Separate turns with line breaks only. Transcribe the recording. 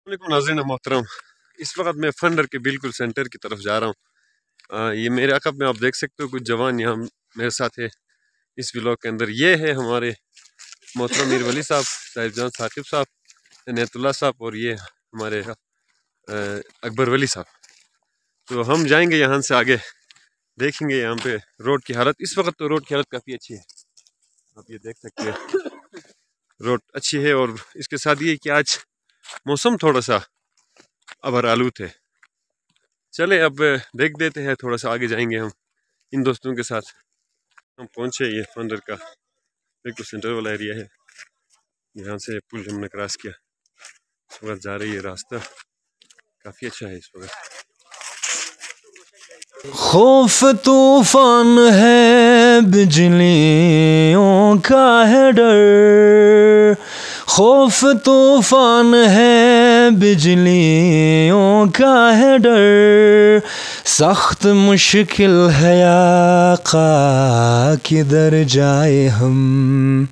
नाज़रीन मोहतरम, इस वक्त मैं फंडर के बिल्कुल सेंटर की तरफ जा रहा हूँ। ये मेरे अक़ब में आप देख सकते हो कुछ जवान यहाँ मेरे साथ है इस व्लॉग के अंदर। ये है हमारे मोहतरम मीर वली साहब, साहिब जान साकिब साहब, इनायतुल्लाह साहब और ये हमारे अकबर वली साहब। तो हम जाएंगे यहाँ से आगे, देखेंगे यहाँ पे रोड की हालत। इस वक्त तो रोड की हालत काफ़ी अच्छी है, आप ये देख सकते हैं रोड अच्छी है। और इसके साथ ये कि आज मौसम थोड़ा सा अबर आलूद है। चले अब देख देते हैं, थोड़ा सा आगे जाएंगे हम इन दोस्तों के साथ। हम पहुंचे, ये फंडर का बिल्कुल सेंटर वाला एरिया है। यहाँ से पुल हमने क्रॉस किया, इस वक्त जा रही है रास्ता काफ़ी अच्छा है इस वक्त।
खौफ तूफान है, बिजलियों का है डर। खौफ तूफान है, बिजलियों का है डर। सख्त मुश्किल है आका, किधर जाए हम।